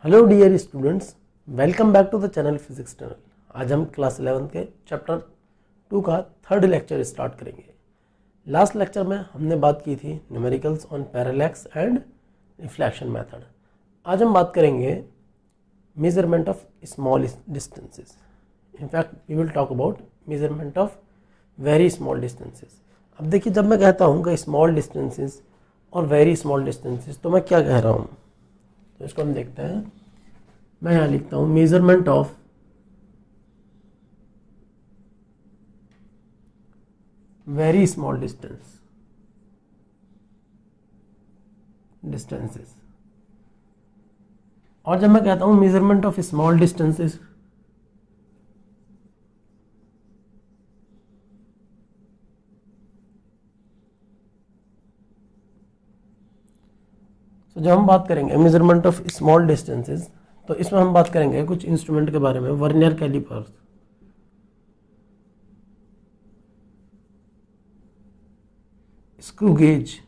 Hello dear students, welcome back to the channel physics channel. आज हम class 11 के chapter 2 का थर्ड लेक्चर स्टार्ट करेंगे। लास्ट लेक्चर में हमने बात की थी numericals on parallax and reflection method. आज हम बात करेंगे measurement of small distances. In fact we will talk about measurement of very small distances. अब देखिए, जब मैं कहता हूँ कि स्मॉल डिस्टेंसेस और वेरी स्मॉल डिस्टेंसेस, तो मैं क्या कह रहा हूँ? तो इसको हम देखते हैं। मैं यहाँ लिखता हूँ measurement of very small distances. और जब मैं कहता हूँ मेजरमेंट ऑफ स्मॉल डिस्टेंसेस, तो जब हम बात करेंगे मेजरमेंट ऑफ स्मॉल डिस्टेंसेस, तो इसमें हम बात करेंगे कुछ इंस्ट्रूमेंट के बारे में। वर्नियर कैलिपर्स, स्क्रू गेज,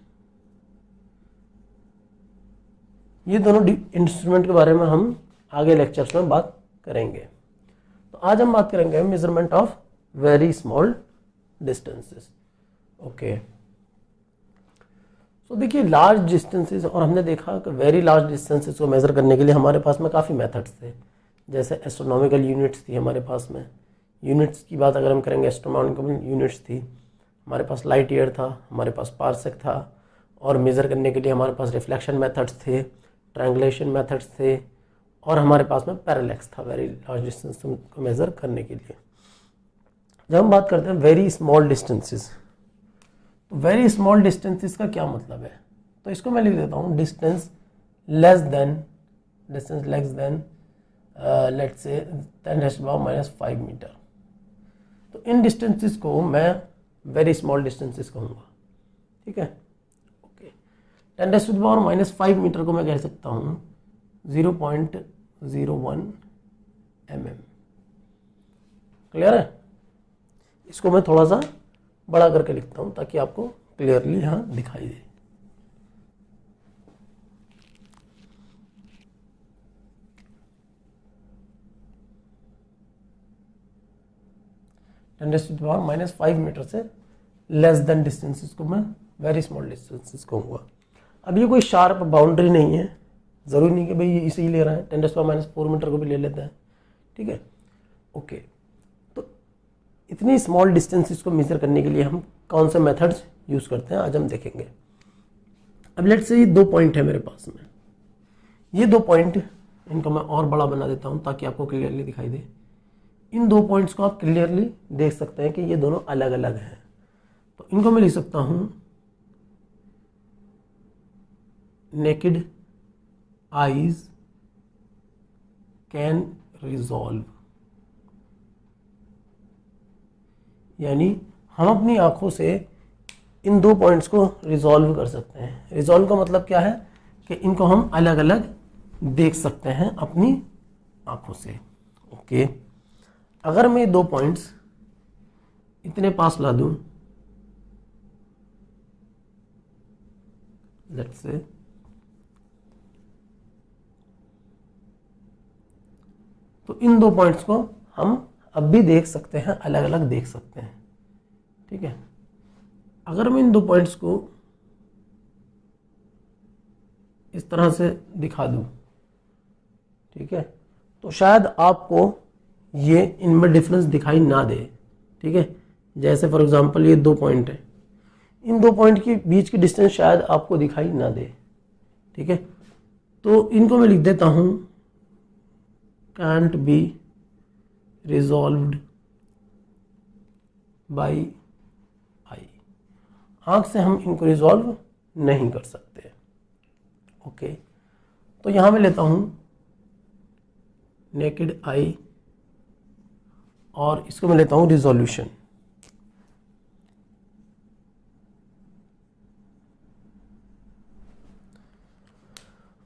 ये दोनों इंस्ट्रूमेंट के बारे में हम आगे लेक्चर्स में बात करेंगे। तो आज हम बात करेंगे measurement of very small distances. Okay, तो देखिए लार्ज डिस्टेंसेस, और हमने देखा कि वेरी लार्ज डिस्टेंसेस को मेज़र करने के लिए हमारे पास में काफ़ी मेथड्स थे। जैसे एस्ट्रोनॉमिकल यूनिट्स थी हमारे पास में। यूनिट्स की बात अगर हम करेंगे, एस्ट्रोनॉमिकल यूनिट्स थी हमारे पास। लाइट ईयर था, हमारे पास पार्सेक था, और मेज़र करने के लिए हमारे पास रिफ्लेक्शन मेथड्स थे, ट्रायंगुलेशन मेथड्स थे, और हमारे पास में पैरेलैक्स था वेरी लार्ज डिस्टेंस को मेज़र करने के लिए। जब हम बात करते हैं वेरी स्मॉल डिस्टेंसेस, तो वेरी स्मॉल डिस्टेंसेस का क्या मतलब है? तो इसको मैं लिख देता हूँ distance less than let's say 10⁻⁻5 metre. तो इन डिस्टेंसेस को मैं वेरी स्मॉल डिस्टेंसेस कहूँगा। ठीक है, ओके। 10⁻⁻5 मीटर को मैं कह सकता हूँ 0.01 mm। क्लियर है? इसको मैं थोड़ा सा बड़ा करके लिखता हूं ताकि आपको क्लियरली यहां दिखाई दे। -5 मीटर से लेस देन डिस्टेंसेस को मैं वेरी स्मॉल डिस्टेंसेस कहूँगा। अब ये कोई शार्प बाउंड्री नहीं है, ज़रूरी नहीं कि भाई ये इसे ही ले रहा है, 10⁻⁴ मीटर को भी ले लेता है। ठीक है, ओके। तो इतनी स्मॉल डिस्टेंसेस को मेजर करने के लिए हम कौन से मेथड्स यूज़ करते हैं, आज हम देखेंगे। अब लेट्स से ये 2 पॉइंट है मेरे पास में। ये 2 पॉइंट, इनको मैं और बड़ा बना देता हूं ताकि आपको क्लियरली दिखाई दे। इन 2 पॉइंट्स को आप क्लियरली देख सकते हैं कि ये दोनों अलग अलग हैं। तो इनको मैं लिख सकता हूं नेकेड आईज कैन रिजॉल्व, यानी हम अपनी आंखों से इन 2 पॉइंट्स को रिजॉल्व कर सकते हैं। रिजॉल्व का मतलब क्या है कि इनको हम अलग अलग देख सकते हैं अपनी आंखों से। ओके, अगर मैं 2 पॉइंट्स इतने पास ला दूं, लेट्स से, तो इन 2 पॉइंट्स को हम अब भी देख सकते हैं, अलग अलग देख सकते हैं। ठीक है, अगर मैं इन 2 पॉइंट्स को इस तरह से दिखा दूं, ठीक है, तो शायद आपको ये इनमें डिफरेंस दिखाई ना दे। ठीक है, जैसे फॉर एग्जांपल ये 2 पॉइंट है, इन 2 पॉइंट के बीच की डिस्टेंस शायद आपको दिखाई ना दे। ठीक है, तो इनको मैं लिख देता हूं can't be resolved by eye। आंख से हम इनको रिजॉल्व नहीं कर सकते। ओके, तो यहां मैं लेता हूं नेकेड आई, और इसको मैं लेता हूं रिजोल्यूशन।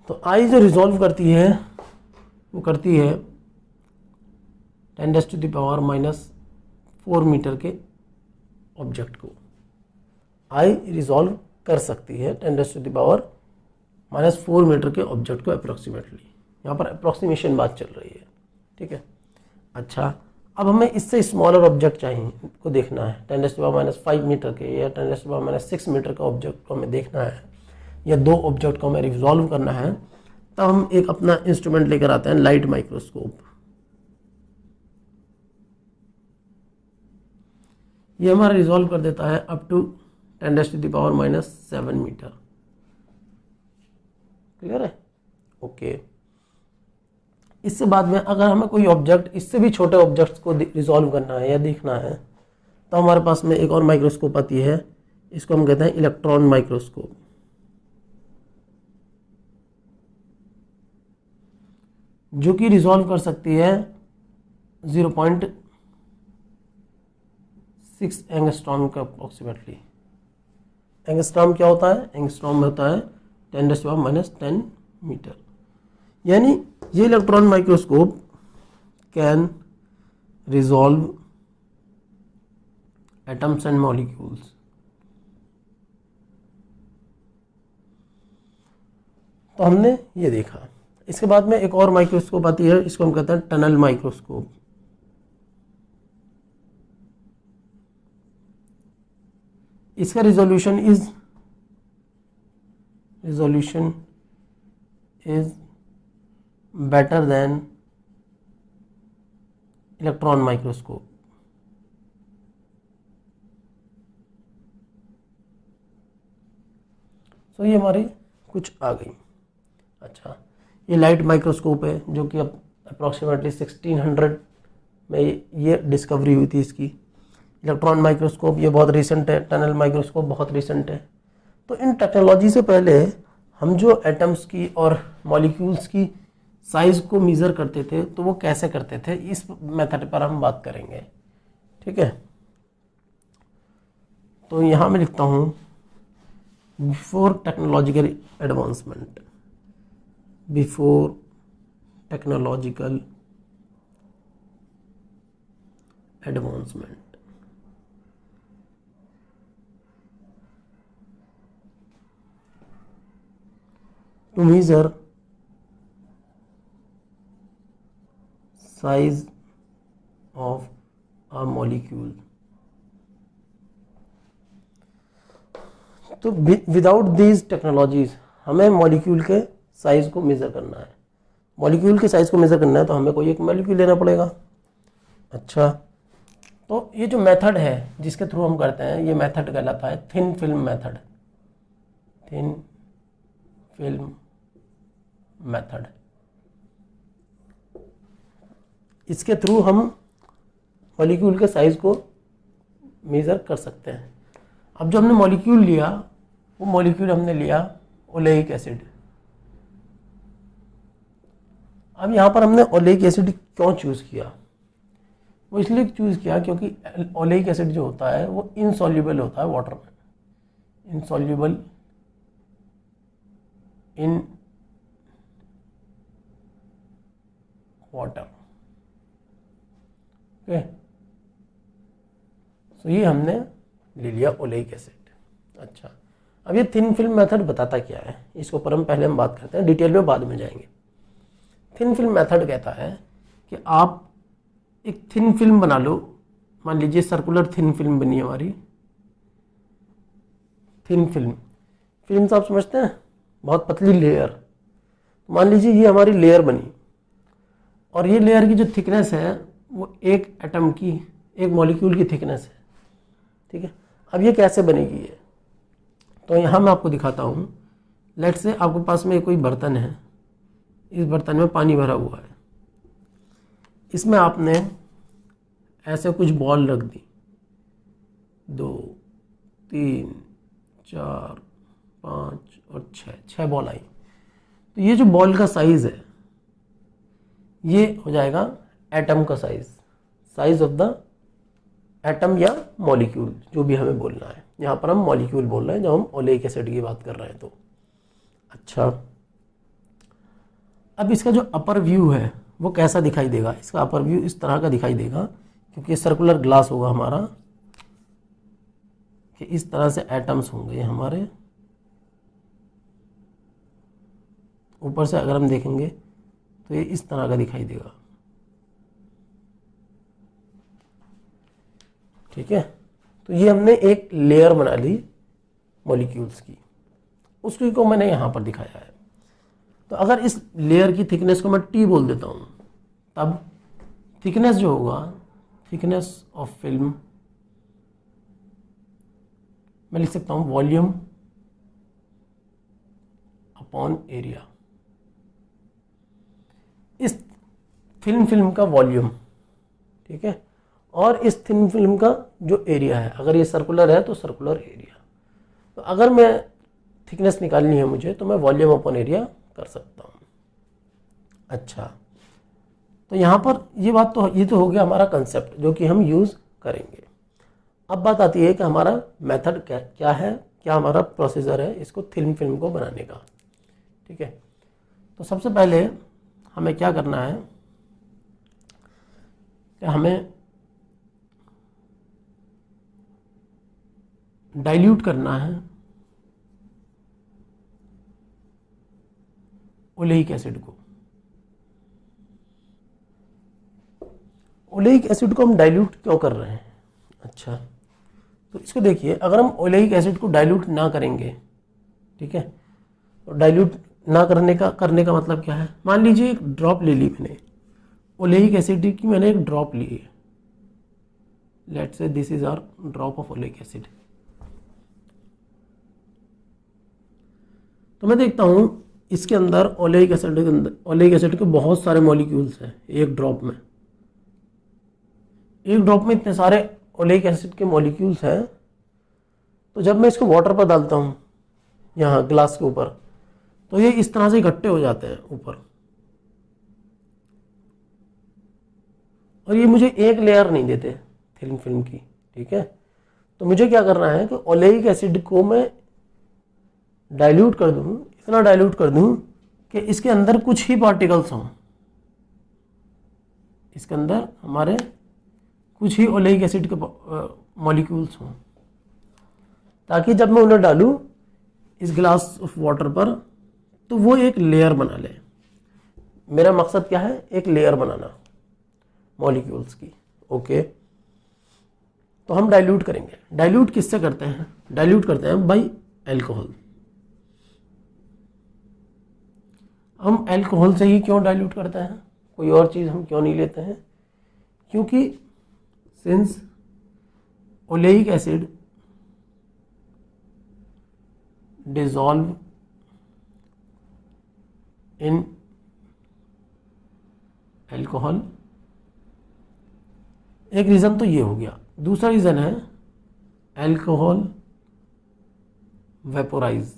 तो आई जो रिजॉल्व करती है वो करती है 10⁻⁻4 मीटर के ऑब्जेक्ट को। आई रिजॉल्व कर सकती है 10⁻⁻4 मीटर के ऑब्जेक्ट को अप्रोक्सीमेटली। यहाँ पर अप्रोक्सीमेशन बात चल रही है, ठीक है। अच्छा, अब हमें इससे स्मॉलर ऑब्जेक्ट चाहिए को देखना है, 10⁻⁵ मीटर के या 10⁻⁶ मीटर का ऑब्जेक्ट को हमें देखना है, या दो ऑब्जेक्ट को हमें रिजॉल्व करना है, तब हम एक अपना इंस्ट्रूमेंट लेकर आते हैं, लाइट माइक्रोस्कोप। ये हमारा रिजॉल्व कर देता है अप टू 10⁻⁷ मीटर। क्लियर है? ओके। इससे बाद में अगर हमें कोई ऑब्जेक्ट, इससे भी छोटे ऑब्जेक्ट्स को रिजॉल्व करना है या देखना है, तो हमारे पास में एक और माइक्रोस्कोप आती है, इसको हम कहते हैं इलेक्ट्रॉन माइक्रोस्कोप। जो कि रिजॉल्व कर सकती है 0.6 एंगस्ट्रॉम का अप्रोक्सीमेटली। एंगस्ट्रॉम क्या होता है? एंगस्ट्रॉम होता है 10⁻⁻10 मीटर। यानी ये electron microscope can resolve atoms and molecules. तो हमने ये देखा। इसके बाद में एक और माइक्रोस्कोप आती है, इसको हम कहते हैं टनल माइक्रोस्कोप। इसका resolution is better than electron microscope. तो ये हमारी कुछ आ गई। अच्छा, ये लाइट माइक्रोस्कोप है जो कि अब अप्रॉक्सीमेटली 1600 में ये डिस्कवरी हुई थी इसकी। इलेक्ट्रॉन माइक्रोस्कोप ये बहुत रिसेंट है, टनल माइक्रोस्कोप बहुत रिसेंट है। तो इन टेक्नोलॉजी से पहले हम जो एटम्स की और मॉलिक्यूल्स की साइज को मेज़र करते थे, तो वो कैसे करते थे, इस मेथड पर हम बात करेंगे, ठीक है। तो यहाँ मैं लिखता हूँ before technological advancement, before technological advancement. to measure size of a molecule। तो विदाउट दीज टेक्नोलॉजीज हमें मॉलिक्यूल के साइज को मेजर करना है। मॉलिक्यूल के साइज को मेजर करना है तो हमें कोई एक मॉलिक्यूल लेना पड़ेगा। अच्छा, तो ये जो मेथड है जिसके थ्रू हम करते हैं, ये मेथड कहलाता है thin film method. Thin film method. इसके थ्रू हम मॉलिक्यूल के साइज को मेजर कर सकते हैं। अब जो हमने मॉलिक्यूल लिया, वो मॉलिक्यूल हमने लिया ओलेइक एसिड। अब यहाँ पर हमने ओलेइक एसिड क्यों चूज किया? वो इसलिए चूज किया क्योंकि ओलेइक एसिड जो होता है वो इनसॉल्युबल होता है वाटर में। Insoluble in water. ओके, तो ये हमने ले लिया ओलेइक एसिड। अच्छा, अब ये थिन फिल्म मेथड बताता क्या है, इसको पर हम पहले बात करते हैं, डिटेल में बाद में जाएंगे। थिन फिल्म मेथड कहता है कि आप एक थिन फिल्म बना लो। मान लीजिए सर्कुलर थिन फिल्म बनी हमारी। थिन फिल्म तो आप समझते हैं, बहुत पतली लेयर। मान लीजिए ये हमारी लेयर बनी, और ये लेयर की जो थिकनेस है वो एक एटम की, एक मॉलिक्यूल की थिकनेस है, ठीक है। अब ये कैसे बनेगी ये? तो यहाँ मैं आपको दिखाता हूँ। लेट से आपके पास में कोई बर्तन है, इस बर्तन में पानी भरा हुआ है, इसमें आपने ऐसे कुछ बॉल रख दी, 2 3 4 5 और 6 बॉल आई। तो ये जो बॉल का साइज है ये हो जाएगा एटम का साइज ऑफ द एटम या मॉलिक्यूल, जो भी हमें बोलना है। यहाँ पर हम मॉलिक्यूल बोल रहे हैं जब हम ओलेइक एसिड की बात कर रहे हैं तो। अच्छा, अब इसका जो अपर व्यू है वो कैसा दिखाई देगा? इसका अपर व्यू इस तरह का दिखाई देगा, क्योंकि सर्कुलर ग्लास होगा हमारा, कि इस तरह से एटम्स होंगे हमारे। ऊपर से अगर हम देखेंगे तो ये इस तरह का दिखाई देगा। ठीक है, तो ये हमने एक लेयर बना ली मॉलिक्यूल्स की, उसकी को मैंने यहाँ पर दिखाया है। तो अगर इस लेयर की थिकनेस को मैं T बोल देता हूँ, तब थिकनेस जो होगा, थिकनेस ऑफ फिल्म, मैं लिख सकता हूँ वॉल्यूम अपॉन एरिया। इस फिल्म का वॉल्यूम, ठीक है, और इस थिन फिल्म का जो एरिया है, अगर ये सर्कुलर है तो सर्कुलर एरिया। तो अगर मैं थिकनेस निकालनी है मुझे, तो मैं वॉल्यूम अपॉन एरिया कर सकता हूँ। अच्छा, तो यहाँ पर ये तो हो गया हमारा कंसेप्ट जो कि हम यूज़ करेंगे। अब बात आती है कि हमारा मेथड क्या है, क्या हमारा प्रोसीजर है इसको थिन फिल्म को बनाने का। ठीक है, तो सबसे पहले हमें क्या करना है कि हमें डाइल्यूट करना है ओलेइक एसिड को। ओलेइक एसिड को हम डाइल्यूट क्यों कर रहे हैं? अच्छा, तो इसको देखिए, अगर हम ओलेइक एसिड को डाइल्यूट ना करेंगे, ठीक है, तो डाइल्यूट ना करने का मतलब क्या है? मान लीजिए एक ड्रॉप ले ली मैंने ओलेइक एसिड की, मैंने एक ड्रॉप ली है, let's see this is our drop of oleic acid. तो मैं देखता हूं इसके अंदर ओलेइक एसिड के बहुत सारे मॉलिक्यूल्स हैं एक ड्रॉप में। एक ड्रॉप में इतने सारे ओलेइक एसिड के मॉलिक्यूल्स हैं, तो जब मैं इसको वाटर पर डालता हूं, यहाँ ग्लास के ऊपर, तो ये इस तरह से इकट्ठे हो जाते हैं ऊपर, और ये मुझे एक लेयर नहीं देते थिन फिल्म की। ठीक है, तो मुझे क्या करना है कि ओलेइक एसिड को मैं डाइल्यूट कर दूं, इतना डाइल्यूट कर दूं कि इसके अंदर कुछ ही पार्टिकल्स हों, इसके अंदर हमारे कुछ ही ओलेइक एसिड के मॉलिक्यूल्स हों, ताकि जब मैं उन्हें डालूं इस ग्लास ऑफ वाटर पर, तो वो एक लेयर बना ले। मेरा मकसद क्या है? एक लेयर बनाना मॉलिक्यूल्स की। ओके, तो हम डाइल्यूट करेंगे। डाइल्यूट किससे करते हैं? डाइल्यूट करते हैं बाय एल्कोहल। हम एल्कोहल से ही क्यों डाइल्यूट करते हैं? कोई और चीज़ हम क्यों नहीं लेते हैं? क्योंकि since oleic acid dissolve in alcohol, एक रीज़न तो ये हो गया। दूसरा रीज़न है एल्कोहल वेपोराइज।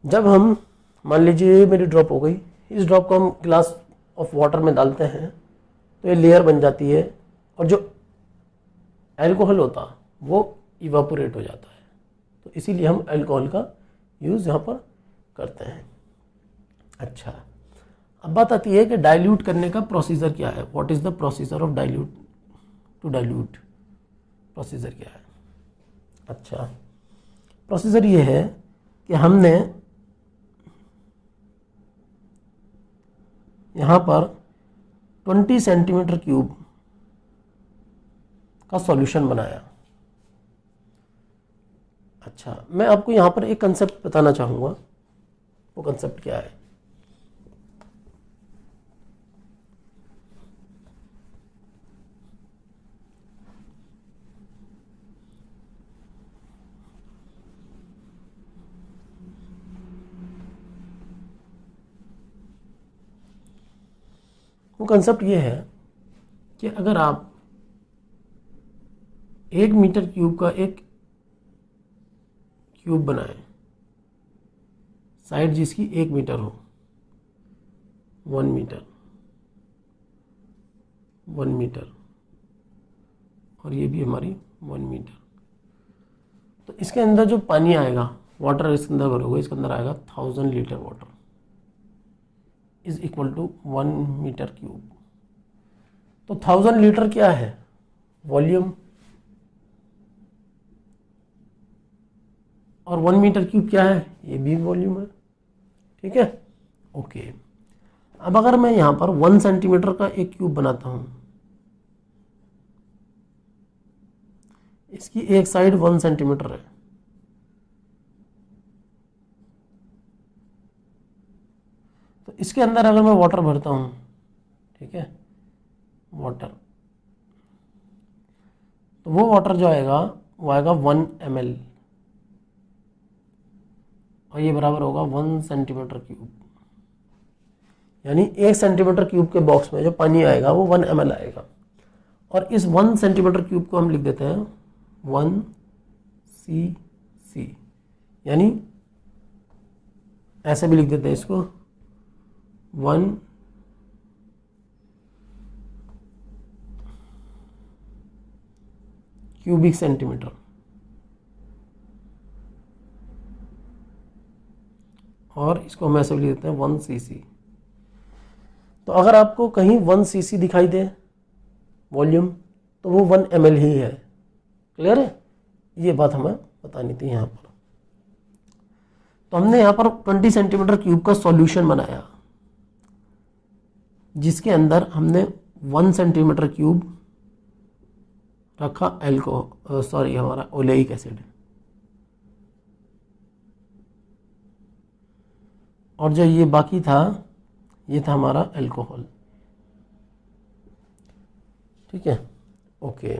जब हम, मान लीजिए मेरी ड्रॉप हो गई, इस ड्रॉप को हम ग्लास ऑफ वाटर में डालते हैं, तो ये लेयर बन जाती है, और जो एल्कोहल होता वो इवापोरेट हो जाता है। तो इसीलिए हम एल्कोहल का यूज़ यहाँ पर करते हैं। अच्छा, अब बात आती है कि डाइल्यूट करने का प्रोसीजर क्या है। What is the procedure of dilute? To dilute procedure क्या है? अच्छा, प्रोसीजर ये है कि हमने यहाँ पर 20 सेंटीमीटर क्यूब का सॉल्यूशन बनाया। अच्छा, मैं आपको यहाँ पर एक कंसेप्ट बताना चाहूँगा। वो कंसेप्ट क्या है? वो कंसेप्ट ये है कि अगर आप 1 मीटर क्यूब का एक क्यूब बनाएं, साइड जिसकी 1 मीटर हो, 1 मीटर, 1 मीटर, और ये भी हमारी 1 मीटर, तो इसके अंदर जो पानी आएगा, वाटर इसके अंदर भरोगे, इसके अंदर आएगा 1000 litre water is equal to 1 metre cube. तो 1000 लीटर क्या है? वॉल्यूम, और 1 मीटर क्यूब क्या है? ये भी वॉल्यूम है। ठीक है, ओके। अब अगर मैं यहाँ पर 1 सेंटीमीटर का एक क्यूब बनाता हूँ, इसकी एक साइड 1 सेंटीमीटर है, तो इसके अंदर अगर मैं वाटर भरता हूँ, ठीक है, वाटर, तो वो वाटर जो आएगा वो आएगा 1 ml, और ये बराबर होगा 1 सेंटीमीटर क्यूब। यानी 1 सेंटीमीटर क्यूब के बॉक्स में जो पानी आएगा वो 1 ml आएगा। और इस 1 सेंटीमीटर क्यूब को हम लिख देते हैं 1 cc, यानी ऐसे भी लिख देते हैं इसको 1 क्यूबिक सेंटीमीटर। और इसको हम ऐसे भी लिख देते हैं 1 cc। तो अगर आपको कहीं 1 cc दिखाई दे वॉल्यूम, तो वो 1 ml ही है। क्लियर है, ये बात हमें बतानी थी यहाँ पर। तो हमने यहाँ पर 20 सेंटीमीटर क्यूब का सॉल्यूशन बनाया, जिसके अंदर हमने 1 सेंटीमीटर क्यूब रखा हमारा ओलेइक एसिड, और जो ये बाकी था ये था हमारा अल्कोहल। ठीक है, ओके।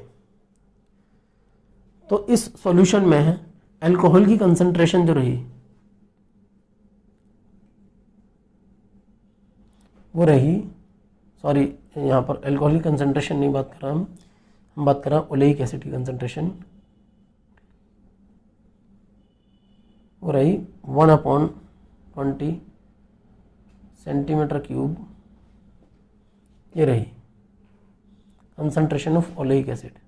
तो इस सॉल्यूशन में अल्कोहल की कंसंट्रेशन जो रही वो रही, सॉरी यहाँ पर अल्कोहल की कंसंट्रेशन नहीं बात कर रहा हम बात कर रहे हैं ओलेइक एसिड की कंसंट्रेशन। वो रही 1/20 सेंटीमीटर क्यूब, ये रही concentration of oleic acid.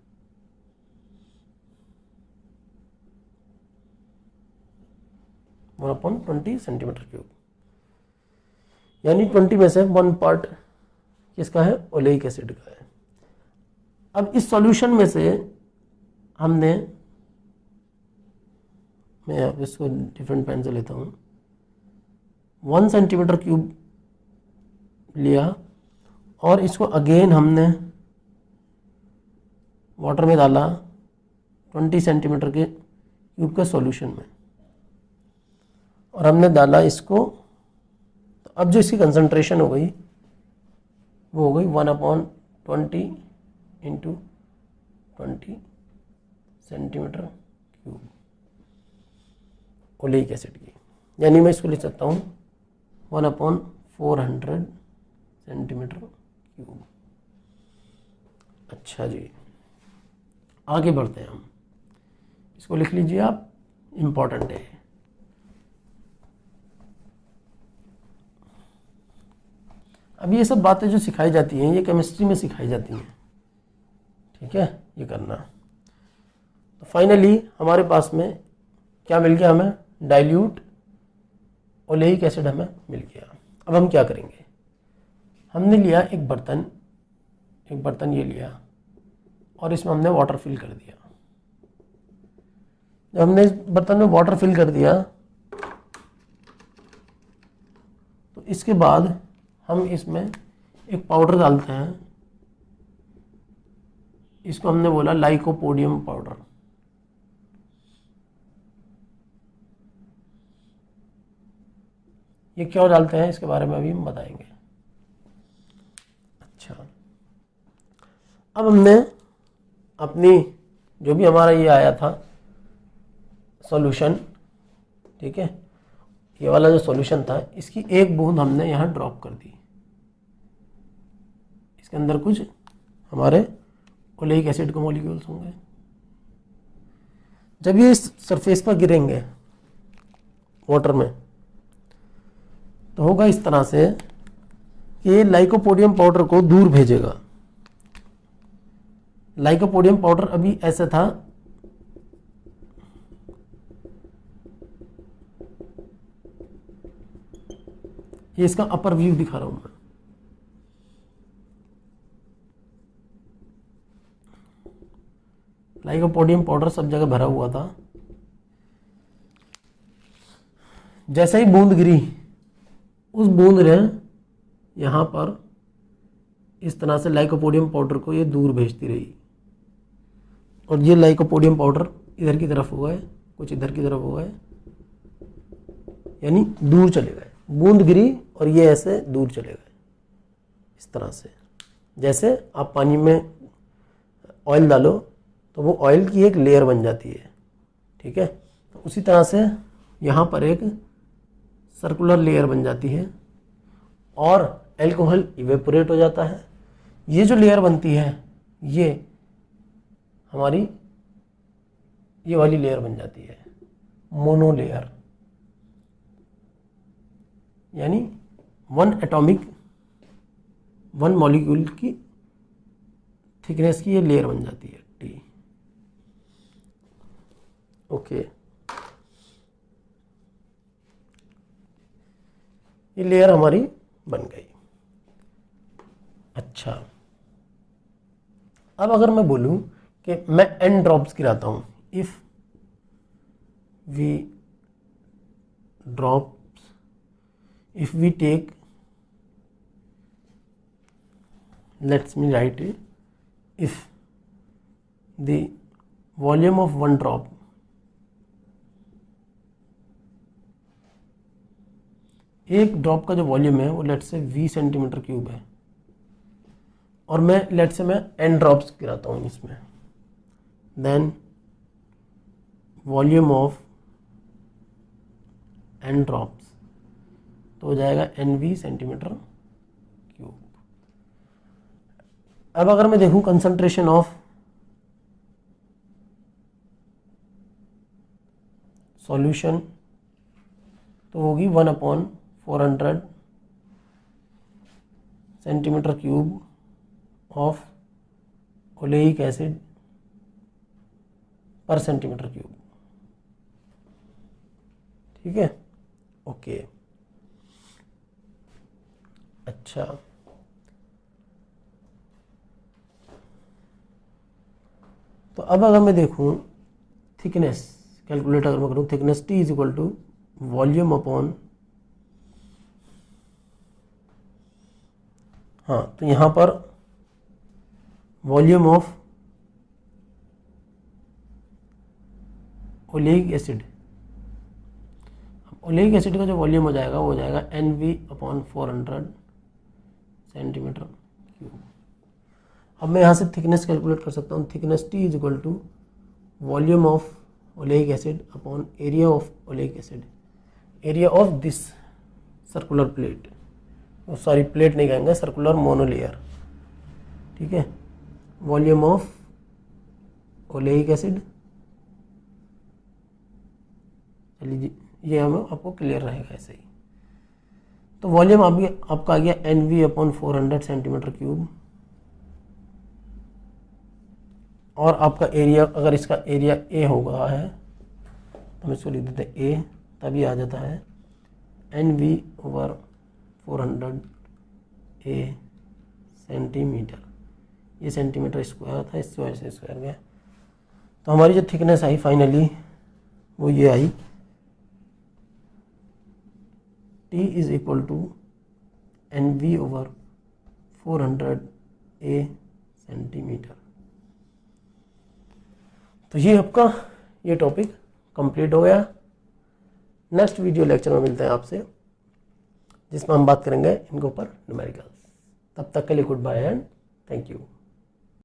One upon 20 centimetre cube, यानी 20 में से 1 पार्ट किसका है, ओलेइक एसिड का है। अब इस सॉल्यूशन में से हमने, मैं अब इसको डिफरेंट पेन से लेता हूँ, 1 सेंटीमीटर क्यूब लिया और इसको अगेन हमने वाटर में डाला 20 सेंटीमीटर के क्यूब के सॉल्यूशन में, और हमने डाला इसको। तो अब जो इसकी कंसंट्रेशन हो गई वो हो गई 1/20 into 20 centimetre cube oleic acid की। यानी मैं इसको लिख सकता हूँ 1/400 सेंटीमीटर क्यूब। अच्छा जी, आगे बढ़ते हैं हम। इसको लिख लीजिए आप, इम्पॉर्टेंट है। अब ये सब बातें जो सिखाई जाती हैं ये केमिस्ट्री में सिखाई जाती हैं, ठीक है, ये करना। तो फाइनली हमारे पास में क्या मिल गया, हमें डाइल्यूट ओलेइक एसिड हमें मिल गया। अब हम क्या करेंगे, हमने लिया एक बर्तन ये लिया और इसमें हमने वाटर फिल कर दिया। जब हमने इस बर्तन में वाटर फिल कर दिया तो इसके बाद हम इसमें एक पाउडर डालते हैं, इसको हमने बोला लाइकोपोडियम पाउडर। ये क्यों डालते हैं इसके बारे में अभी हम बताएंगे। अच्छा, अब हमने अपनी जो भी हमारा ये आया था सॉल्यूशन, ठीक है, ये वाला जो सॉल्यूशन था इसकी एक बूंद हमने यहाँ ड्रॉप कर दी। इसके अंदर कुछ हमारे ओलेइक एसिड के मॉलिक्यूल्स होंगे। जब ये इस सरफेस पर गिरेंगे वाटर में तो होगा इस तरह से कि ये लाइकोपोडियम पाउडर को दूर भेजेगा। लाइकोपोडियम पाउडर अभी ऐसे था, ये इसका अपर व्यू दिखा रहा हूं मैं। लाइकोपोडियम पाउडर सब जगह भरा हुआ था। जैसे ही बूंद गिरी उस बूंद ने यहाँ पर इस तरह से लाइकोपोडियम पाउडर को ये दूर भेजती रही, और ये लाइकोपोडियम पाउडर इधर की तरफ हुआ है, कुछ इधर की तरफ हुआ है, यानी दूर चले गए। बूंद गिरी और ये ऐसे दूर चले गए इस तरह से। जैसे आप पानी में ऑयल डालो तो वो ऑयल की एक लेयर बन जाती है, ठीक है। तो उसी तरह से यहाँ पर एक सर्कुलर लेयर बन जाती है और एल्कोहल इवेपोरेट हो जाता है। ये जो लेयर बनती है ये हमारी ये वाली लेयर बन जाती है मोनो लेयर, यानी वन मॉलिक्यूल की थिकनेस की ये लेयर बन जाती है टी। ओके, ये लेयर हमारी बन गई। अच्छा, अब अगर मैं बोलूं कि मैं n ड्रॉप्स गिराता हूं, if we take, let's me write it, if the volume of one drop एक ड्रॉप का जो वॉल्यूम है वो लेट से 20 सेंटीमीटर क्यूब है, और मैं लेट से मैं n ड्रॉप्स गिराता हूँ इसमें, then volume of n drops तो हो जाएगा NV सेंटीमीटर क्यूब। अब अगर मैं देखूं कंसंट्रेशन ऑफ सॉल्यूशन तो होगी 1/400 centimetre cube of oleic acid पर सेंटीमीटर क्यूब, ठीक है। ओके, अच्छा, तो अब अगर मैं देखूं थिकनेस कैलकुलेट अगर मैं करूं, thickness T is equal to volume upon, हाँ, तो यहां पर volume of oleic acid, oleic acid का जो वॉल्यूम हो जाएगा वो हो जाएगा NV/400 सेंटीमीटर क्यूब। अब मैं यहाँ से थिकनेस कैलकुलेट कर सकता हूँ, thickness T is equal to volume of oleic acid upon area of oleic acid, area of this circular plate, sorry plate नहीं कहेंगे, सर्कुलर मोनोलेयर, ठीक है। वॉल्यूम ऑफ ओलेइक एसिड, चलिए ये हमें आपको क्लियर रहेगा ऐसे ही। तो वॉल्यूम आपका आ गया NV/400 सेंटीमीटर क्यूब, और आपका एरिया, अगर इसका एरिया A होगा है तो हम इसको लिख देते हैं A, तभी आ जाता है NV/400 A सेंटीमीटर, ये सेंटीमीटर स्क्वायर था, इसकी वजह से स्क्वायर गया। तो हमारी जो थिकनेस आई फाइनली वो ये आई, T is equal to NV/400 A centimetre. तो ये आपका ये टॉपिक कंप्लीट हो गया। नेक्स्ट वीडियो लेक्चर में मिलते हैं आपसे, जिसमें हम बात करेंगे इनके ऊपर न्यूमेरिकल्स। तब तक के लिए good bye and thank you.